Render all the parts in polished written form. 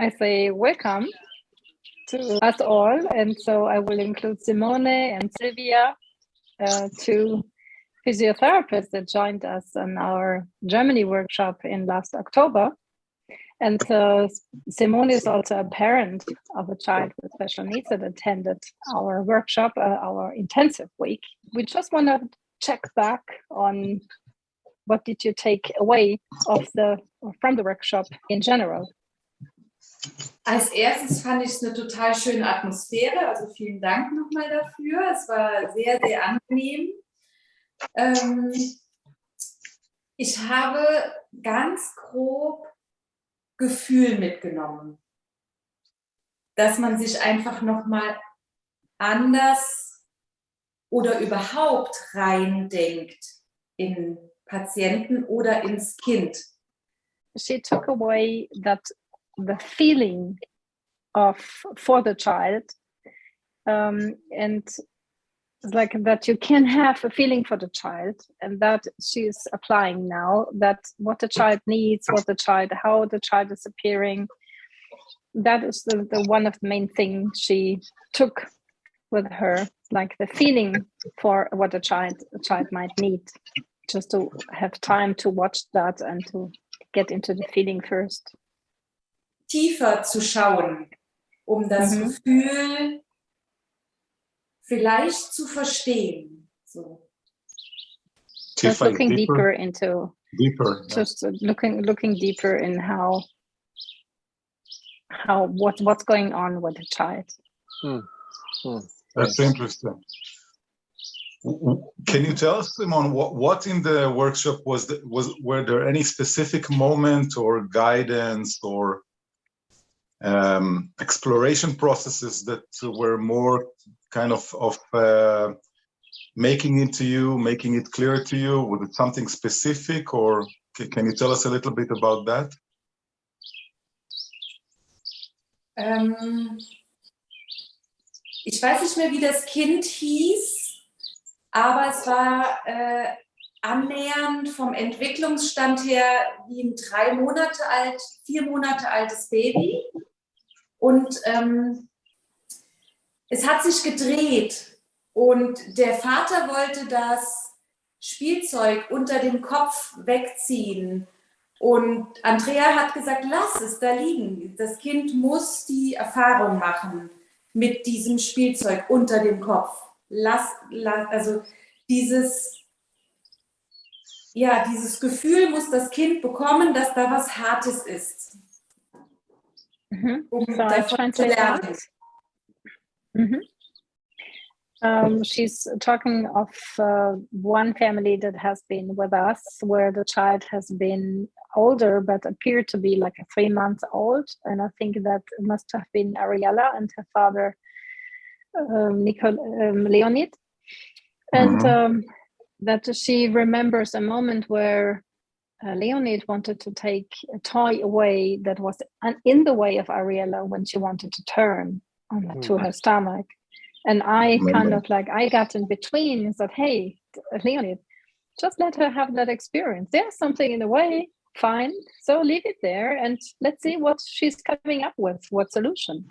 I say welcome to us all. And so I will include Simone and Silvia, two physiotherapists that joined us on our Germany workshop in last October. And Simone is also a parent of a child with special needs that attended our workshop, our intensive week. We just want to check back on what did you take away from the workshop in general. Als erstes fand ich es eine total schöne Atmosphäre, also vielen Dank nochmal dafür. Es war sehr, sehr angenehm. Ich habe ganz grob Gefühl mitgenommen, dass man sich einfach nochmal anders oder überhaupt reindenkt in Patienten oder ins Kind. She took away that the feeling for the child, and like that you can have a feeling for the child, and that she's applying now, that what the child needs, how the child is appearing, that is the one of the main things she took with her, like the feeling for what a child might need, just to have time to watch that and to get into the feeling first. Tiefer zu schauen, das Gefühl vielleicht zu verstehen. So. Just looking deeper into just looking deeper in what's going on with the child. That's interesting. Can you tell us, Simon, what in the workshop were there any specific moment or guidance or exploration processes that were more kind of making it clear to you? Was it something specific, or can you tell us a little bit about that? Ich weiß nicht mehr, wie das Kind hieß, aber es war annähernd vom Entwicklungsstand her wie ein 4 Monate altes Baby. Und es hat sich gedreht und der Vater wollte das Spielzeug unter dem Kopf wegziehen. Und Andrea hat gesagt, lass es da liegen. Das Kind muss die Erfahrung machen mit diesem Spielzeug unter dem Kopf. Also dieses Gefühl muss das Kind bekommen, dass da was Hartes ist. So I translate that. She's talking of one family that has been with us where the child has been older but appeared to be like 3 months old, and I think that must have been Ariella and her father Leonid, and that she remembers a moment where Leonid wanted to take a toy away that was in the way of Ariella when she wanted to turn to her stomach. And I I got in between and said, hey, Leonid, just let her have that experience. There's something in the way, fine. So leave it there and let's see what she's coming up with, what solution.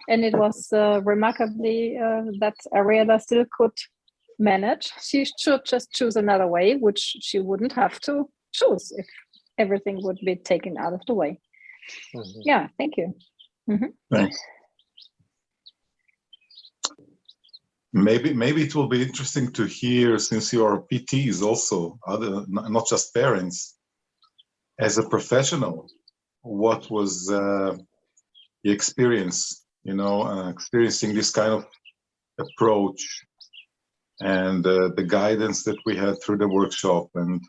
And it was remarkably that Ariella still could manage. She should just choose another way, which she wouldn't have to choose if everything would be taken out of the way. Yeah, thank you. Thanks. Maybe it will be interesting to hear, since you are PTs also, not just parents, as a professional, what was the experience, experiencing this kind of approach and the guidance that we had through the workshop, and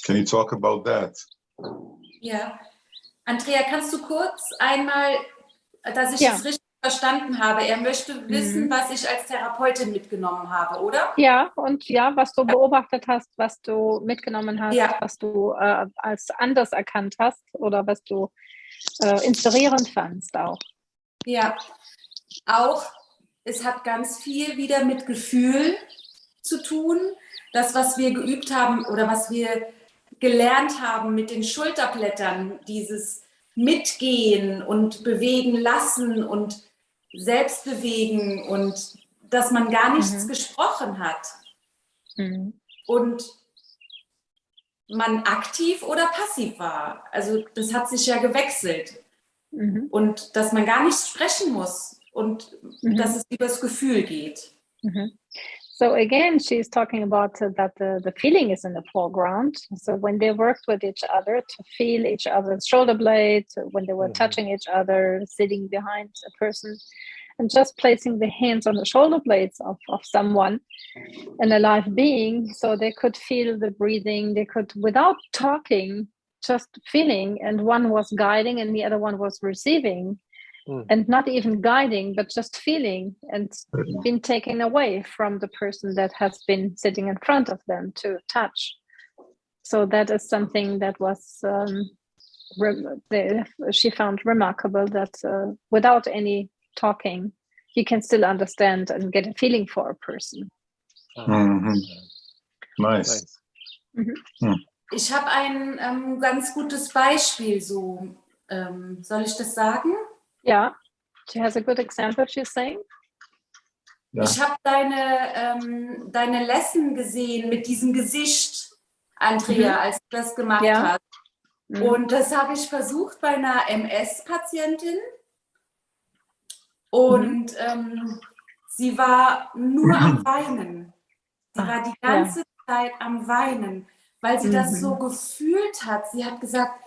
can you talk about that? Ja, Andrea, kannst du kurz einmal, dass ich das richtig verstanden habe, er möchte wissen, was ich als Therapeutin mitgenommen habe, oder? Ja, und was du beobachtet hast, was du mitgenommen hast, was du als anders erkannt hast oder was du inspirierend fandst auch. Ja, auch es hat ganz viel wieder mit Gefühl zu tun. Das, was wir geübt haben oder was wir gelernt haben mit den Schulterblättern, dieses Mitgehen und bewegen lassen und selbst bewegen und dass man gar nichts gesprochen hat. Und man aktiv oder passiv war. Also das hat sich ja gewechselt. Und dass man gar nichts sprechen muss und dass es über das Gefühl geht. So again, she's talking about that the feeling is in the foreground. So when they worked with each other to feel each other's shoulder blades, when they were touching each other, sitting behind a person, and just placing the hands on the shoulder blades of someone, an alive being, so they could feel the breathing, they could, without talking, just feeling, and one was guiding and the other one was receiving. And not even guiding, but just feeling and being taken away from the person that has been sitting in front of them to touch. So that is something that was she found remarkable, that without any talking, you can still understand and get a feeling for a person. Nice. Ich habe ein ganz gutes Beispiel. So, soll ich das sagen? Yeah, she has a good example, she's saying. Ja. Ich habe deine Lesson gesehen mit diesem Gesicht, Andrea, als du das gemacht hast. Und das habe ich versucht bei einer MS-Patientin. Und sie war nur am Weinen. Sie war die ganze Zeit am Weinen, weil sie das so gefühlt hat. Sie hat gesagt,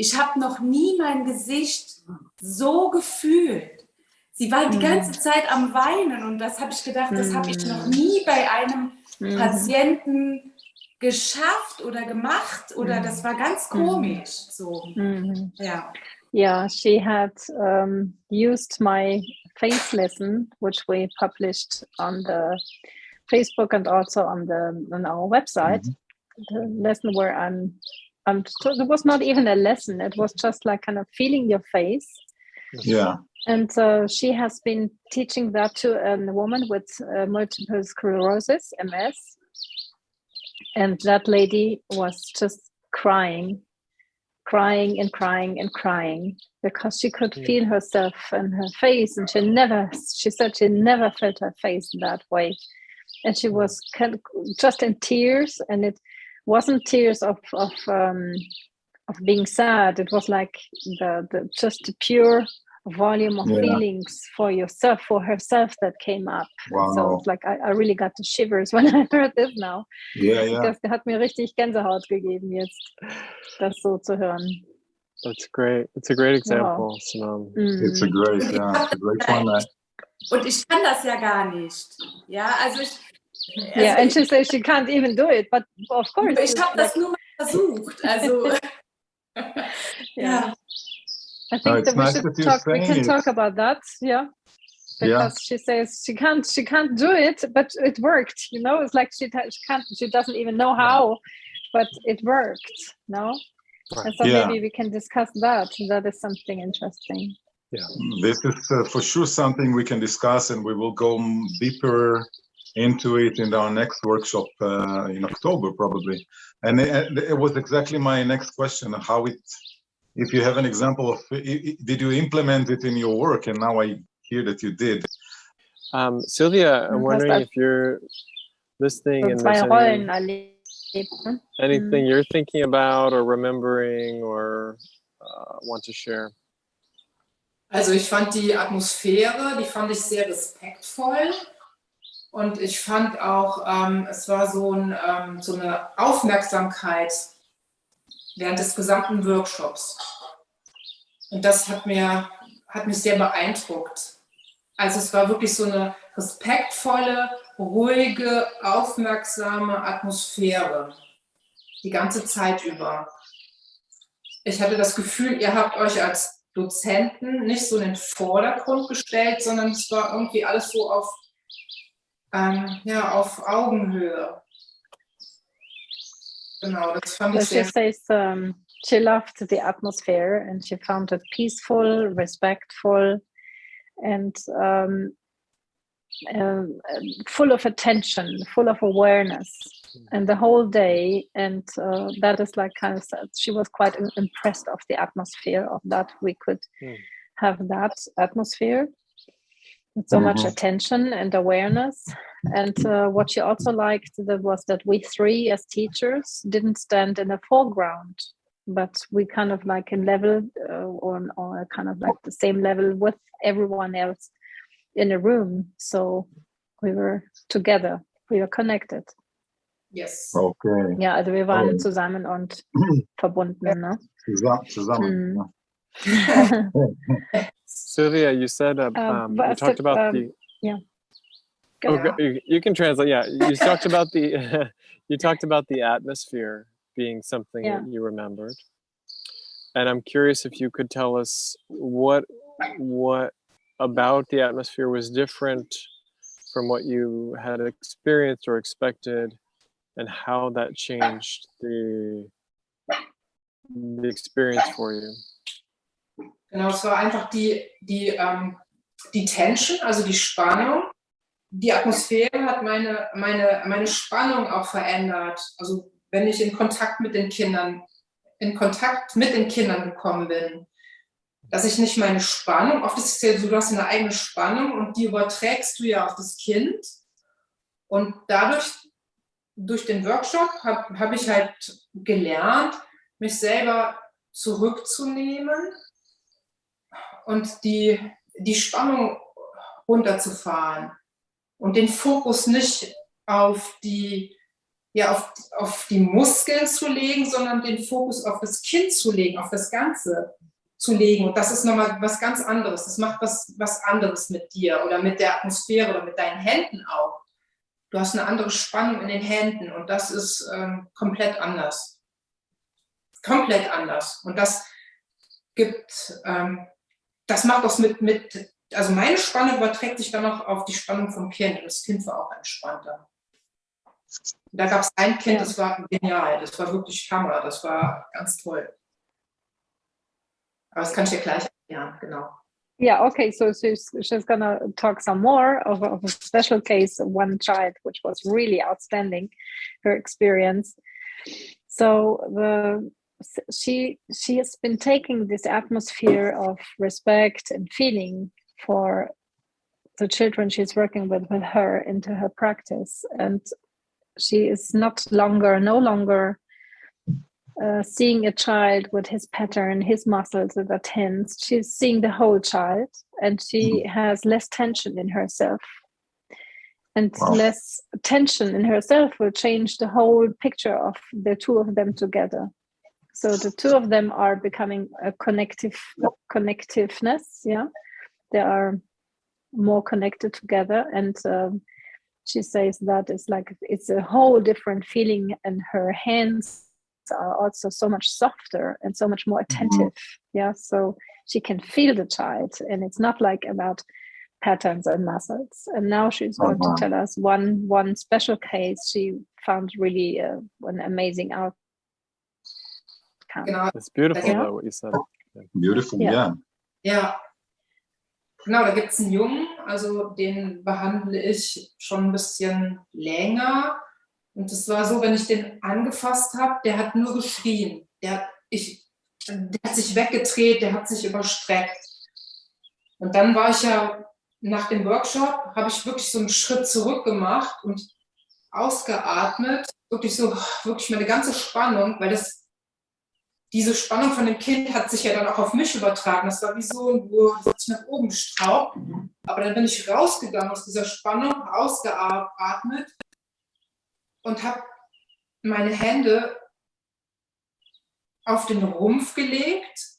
ich habe noch nie mein Gesicht so gefühlt. Sie war die ganze Zeit am Weinen und das habe ich gedacht, das habe ich noch nie bei einem Patienten geschafft oder gemacht oder das war ganz komisch. So. Ja. Yeah, she had used my face lesson, which we published on the Facebook and also on our website. The lesson where it was not even a lesson, it was just like kind of feeling your face. Yeah. And she has been teaching that to a woman with multiple sclerosis, MS. And that lady was just crying and crying and crying because she could feel herself and her face. And she said she never felt her face that way. And she was kind of just in tears, and it wasn't tears of being sad. It was like the just the pure volume of feelings for yourself, for herself, that came up. Wow. So it's like I really got the shivers when I heard this now. Das hat mir richtig Gänsehaut gegeben jetzt, das so zu hören. That's great. It's a great example, Simone. It's a great one. Und ich kann das ja gar nicht. Ja, also and she says she can't even do it, but of course. Ich habe das nur mal versucht. Also yeah. I think that we can talk about that, because she says she can't do it, but it worked. You know, it's like she doesn't even know how, but it worked. No, and so maybe we can discuss that. That is something interesting. Yeah, this is for sure something we can discuss, and we will go deeper into it in our next workshop in October, probably. And it was exactly my next question: if you have an example of, did you implement it in your work? And now I hear that you did. Sylvia, I'm wondering if you're listening and there's anything you're thinking about or remembering or want to share. Also ich fand die Atmosphäre, die fand ich sehr respektvoll. Und ich fand auch, es war so eine Aufmerksamkeit während des gesamten Workshops. Und das hat mich sehr beeindruckt. Also es war wirklich so eine respektvolle, ruhige, aufmerksame Atmosphäre. Die ganze Zeit über. Ich hatte das Gefühl, ihr habt euch als Dozenten nicht so in den Vordergrund gestellt, sondern es war irgendwie alles so auf Augenhöhe. Genau, das fand ich sehr. She says she loved the atmosphere and she found it peaceful, respectful, and full of attention, full of awareness. and the whole day, and that is like kind of sad. She was quite impressed of the atmosphere of that. We could have that atmosphere with so much attention and awareness. And what she also liked was that we three as teachers didn't stand in the foreground, but we kind of like in level or kind of like the same level with everyone else in a room. So we were together, we were connected. Yes. Okay. Ja, also wir waren zusammen und verbunden. Ne? Zusammen. Sylvia, you said you talked about the. Yeah. Okay, you can translate. Yeah, you talked about the you talked about the atmosphere being something that you remembered, and I'm curious if you could tell us what about the atmosphere was different from what you had experienced or expected, and how that changed the experience for you. Genau, es war einfach die Tension, also die Spannung. Die Atmosphäre hat meine Spannung auch verändert. Also wenn ich in Kontakt mit den Kindern gekommen bin, dass ich nicht meine Spannung, oft ist es ja so, du hast eine eigene Spannung und die überträgst du ja auf das Kind. Und dadurch, durch den Workshop, habe ich halt gelernt, mich selber zurückzunehmen und die Spannung runterzufahren und den Fokus nicht auf die Muskeln zu legen, sondern den Fokus auf das Kind zu legen, auf das Ganze zu legen. Und das ist nochmal was ganz anderes. Das macht was anderes mit dir oder mit der Atmosphäre oder mit deinen Händen auch. Du hast eine andere Spannung in den Händen und das ist komplett anders. Komplett anders. Und das macht was also meine Spannung überträgt sich dann auch auf die Spannung vom Kind. Und das Kind war auch entspannter. Da gab es ein Kind, das war genial. Das war wirklich Hammer. Das war ganz toll. Aber das kann ich dir gleich erklären, genau. Yeah, okay, so she's gonna talk some more of a special case, one child, which was really outstanding, her experience. So she has been taking this atmosphere of respect and feeling for the children she's working with her into her practice, and she is no longer seeing a child with his pattern, his muscles that are tense. She's seeing the whole child, and she has less tension in herself. And less tension in herself will change the whole picture of the two of them together. So the two of them are becoming a connectiveness. Yeah, they are more connected together, and she says that it's a whole different feeling, and her hands are also so much softer and so much more attentive. Yeah, so she can feel the child, and it's not like about patterns and muscles. And now she's going to tell us one special case she found really an amazing outcome. Genau. It's beautiful though, what you said. Beautiful, yeah. Ja, genau, da gibt es einen Jungen, also den behandle ich schon ein bisschen länger. Und es war so, wenn ich den angefasst habe, der hat nur geschrien. Der hat sich weggedreht, der hat sich überstreckt. Und dann war ich ja nach dem Workshop, habe ich wirklich so einen Schritt zurück gemacht und ausgeatmet. Wirklich meine ganze Spannung, weil diese Spannung von dem Kind hat sich ja dann auch auf mich übertragen. Das war wie so, das hat sich nach oben gestraubt. Aber dann bin ich rausgegangen aus dieser Spannung, ausgeatmet und habe meine Hände auf den Rumpf gelegt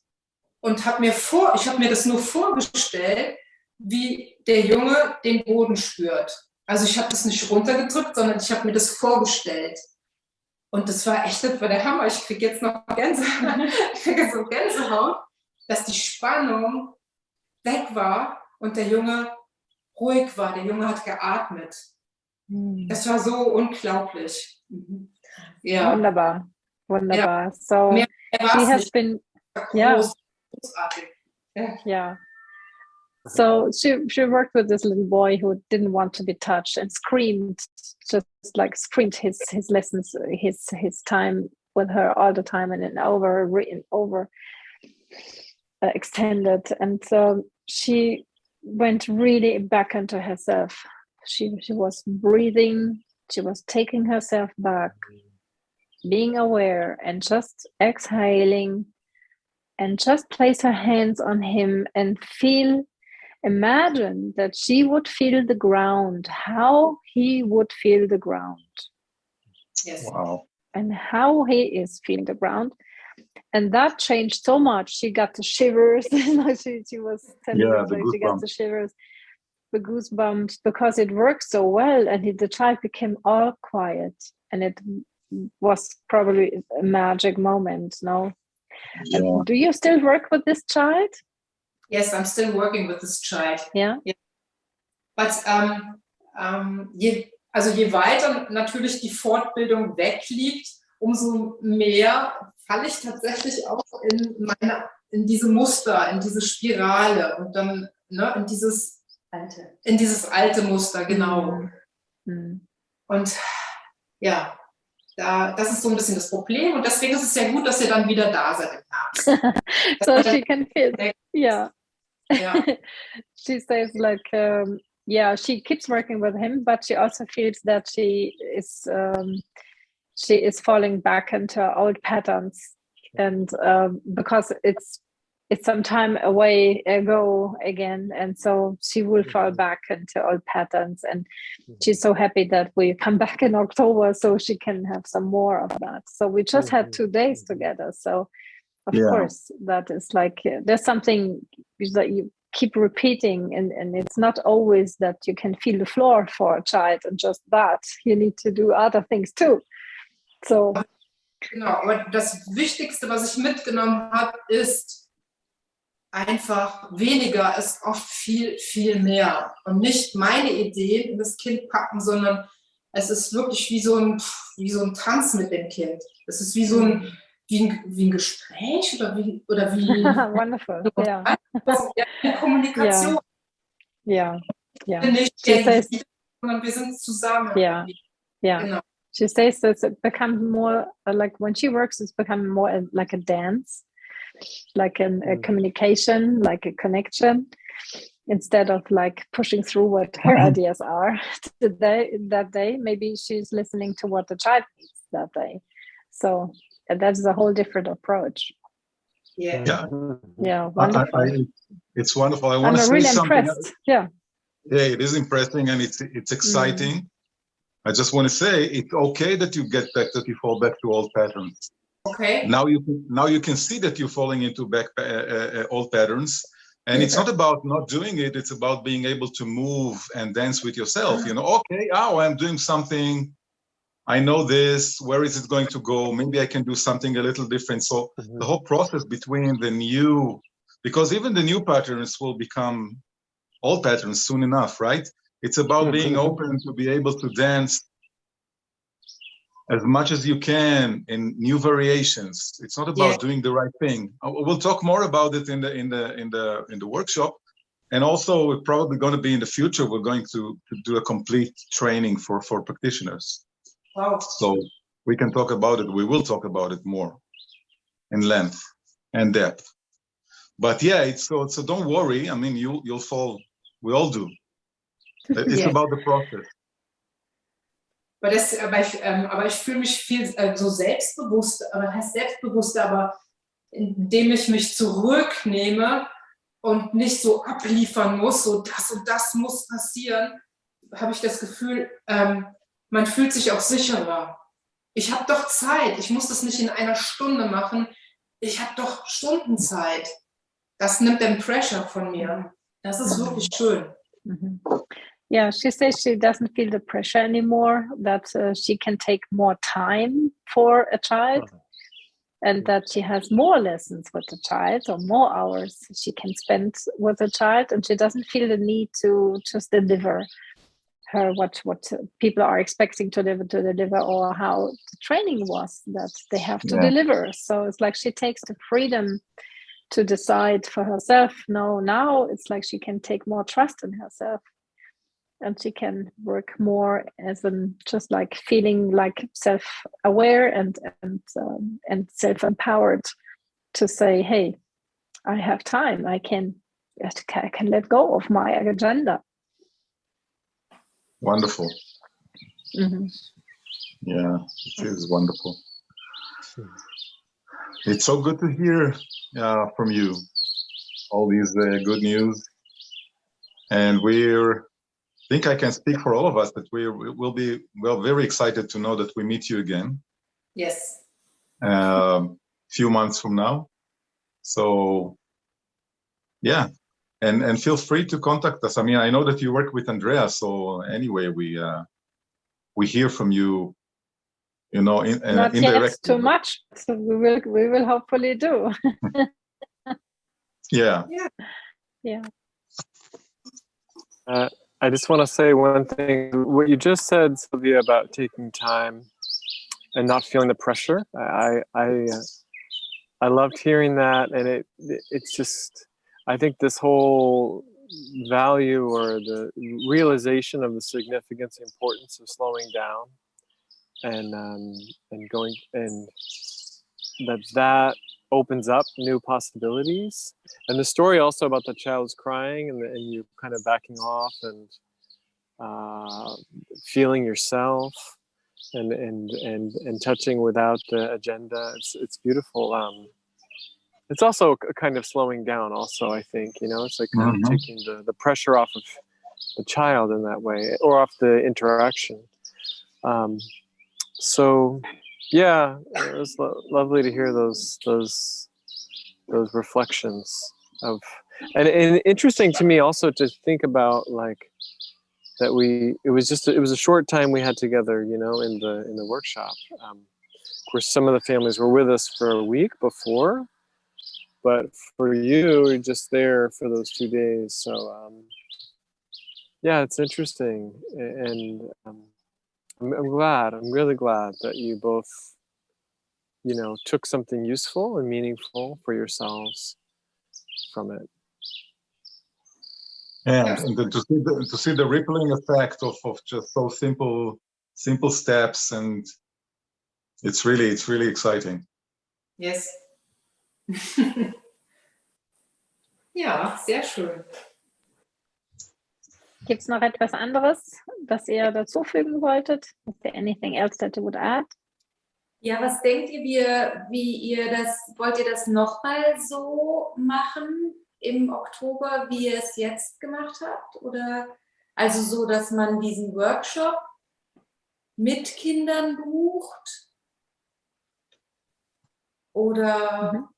und habe mir das nur vorgestellt, wie der Junge den Boden spürt. Also ich habe das nicht runtergedrückt, sondern ich habe mir das vorgestellt. Und das war der Hammer. Ich kriege jetzt noch Gänsehaut, dass die Spannung weg war und der Junge ruhig war. Der Junge hat geatmet. Das war so unglaublich. Ja. Wunderbar. Ja. So she has been großartig. Yeah. So she worked with this little boy who didn't want to be touched and screamed his lessons, his time with her all the time, and then over extended. And so she went really back into herself. She was breathing. She was taking herself back, being aware, and just exhaling, and just place her hands on him and imagine that she would feel the ground, how he would feel the ground. Yes. Wow. And how he is feeling the ground. And that changed so much. She got the shivers. she was telling me she got the shivers, the goosebumps, because it worked so well. And the child became all quiet. And it was probably a magic moment, no? Yeah. Do you still work with this child? Yes, I'm still working with this child. Yeah. But je weiter natürlich die Fortbildung wegliegt, umso mehr falle ich tatsächlich auch in diese Muster, in diese Spirale und dann in dieses alte Muster, genau. Mhm. Und ja, das ist so ein bisschen das Problem, und deswegen ist es sehr gut, dass ihr dann wieder da seid im Herbst. So she can feel, yeah. She says like, she keeps working with him, but she also feels that she is falling back into old patterns, and because it's some time ago again, and so she will fall back into old patterns. And she's so happy that we come back in October so she can have some more of that. So we just had 2 days together. So of course that is like there's something that you keep repeating, and it's not always that you can feel the floor for a child and just that. You need to do other things too. So genau, aber das Wichtigste, was ich mitgenommen habe, ist einfach, weniger ist oft viel, viel mehr. Und nicht meine Ideen in das Kind packen, sondern es ist wirklich wie so ein Tanz mit dem Kind. Es ist wie ein Gespräch oder wie wonderful. Eine Kommunikation. Yeah. Nicht sondern wir sind zusammen. Yeah. Genau. She says that it becomes more like when she works, it's become more like a dance, like a communication, like a connection, instead of like pushing through what her ideas are that day. Maybe she's listening to what the child needs that day. So that's a whole different approach. Yeah, wonderful. It's wonderful. I want to say really something. Impressed. Yeah, it is impressing, and it's exciting. I just want to say it's okay that you get back, that you fall back to old patterns. Okay. Now you can see that you're falling into back old patterns, and it's not about not doing it. It's about being able to move and dance with yourself. Okay, I'm doing something. I know this. Where is it going to go? Maybe I can do something a little different. So the whole process between the new, because even the new patterns will become old patterns soon enough, right? It's about being open to be able to dance as much as you can in new variations. It's not about doing the right thing. We'll talk more about it in the workshop, and also we're probably going to be in the future. We're going to do a complete training for practitioners. Wow. So we can talk about it. We will talk about it more in length and depth. But so don't worry. I mean, you'll fall. We all do. It's about the process. Aber ich fühle mich viel so selbstbewusst, aber heißt selbstbewusst, aber indem ich mich zurücknehme und nicht so abliefern muss, so das und das muss passieren, habe ich das Gefühl, man fühlt sich auch sicherer. Ich habe doch Zeit, ich muss das nicht in einer Stunde machen, ich habe doch Stundenzeit. Das nimmt den Pressure von mir. Das ist wirklich schön. Yeah, she says she doesn't feel the pressure anymore, that she can take more time for a child, and that she has more lessons with the child, or more hours she can spend with the child, and she doesn't feel the need to just deliver her what people are expecting to deliver, or how the training was that they have to deliver. So it's like she takes the freedom to decide for herself. No, now it's like she can take more trust in herself, and she can work more as just like feeling like self-aware and self-empowered to say, hey, I have time. I can let go of my agenda. Wonderful. Mm-hmm. Yeah, it is wonderful. It's so good to hear from you all these good news, and I think I can speak for all of us that we'll be very excited to know that we meet you again. Yes. Few months from now. So yeah, and feel free to contact us. I mean, I know that you work with Andrea, so anyway, we hear from you, not indirectly. yet too much, so we will hopefully do. Yeah. I just want to say one thing. What you just said, Sylvia, about taking time and not feeling the pressure. I loved hearing that, and it's just, I think this whole value or the realization of the significance, the importance of slowing down, and going, and that opens up new possibilities. And the story also about the child's crying and you kind of backing off and feeling yourself and touching without the agenda. It's beautiful. It's also a kind of slowing down also, I think, it's like kind of taking the pressure off of the child in that way, or off the interaction. So yeah, it was lovely to hear those reflections of, and interesting to me also to think about like that it was a short time we had together, in the workshop. Of course, some of the families were with us for a week before, but for you, you're just there for those 2 days. So yeah, it's interesting, and I'm really glad that you both, took something useful and meaningful for yourselves from it. And to see the rippling effect of just so simple steps, and it's really exciting. Yes. Ja, sehr schön. Gibt es noch etwas anderes, das ihr dazu fügen wolltet? Is there anything else that you would add? Ja, was denkt ihr, wollt ihr das nochmal so machen im Oktober, wie ihr es jetzt gemacht habt? Oder also so, dass man diesen Workshop mit Kindern bucht? Oder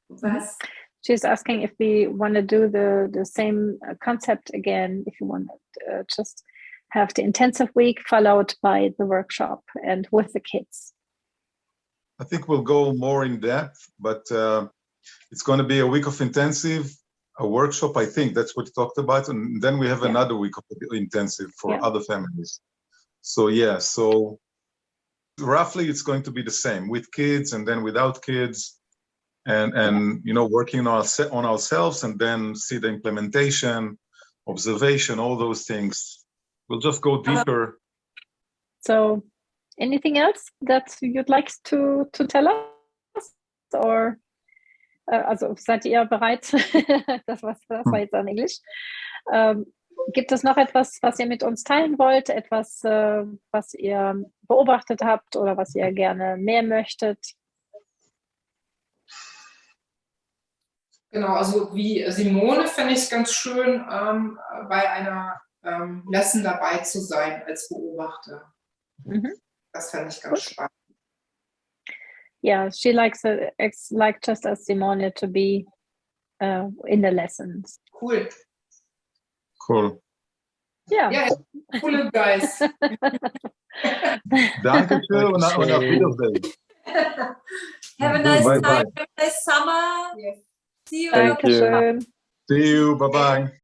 was? She's asking if we want to do the same concept again, if you want to just have the intensive week followed by the workshop and with the kids. I think we'll go more in depth, but it's going to be a week of intensive, a workshop. I think that's what we talked about, and then we have another week of intensive for other families. So so roughly it's going to be the same with kids and then without kids, and working on ourselves, and then see the implementation, observation, all those things. We'll just go deeper. So anything else that you'd like to tell us? Or also seid ihr bereit? das war jetzt on Englisch. Gibt es noch etwas, was ihr mit uns teilen wollt? Etwas, was ihr beobachtet habt oder was ihr gerne mehr möchtet? Genau, also wie Simone fände ich es ganz schön, bei einer Lesson dabei zu sein als Beobachter. Das fände ich ganz spannend. Yeah, she likes like just as Simone to be in the lessons. Cool. Yeah. Yeah, coole guys. Danke schön und auf Wiedersehen. Have a nice Bye. time, have a nice summer. Yes. See you. Dankeschön. See you. Bye-bye.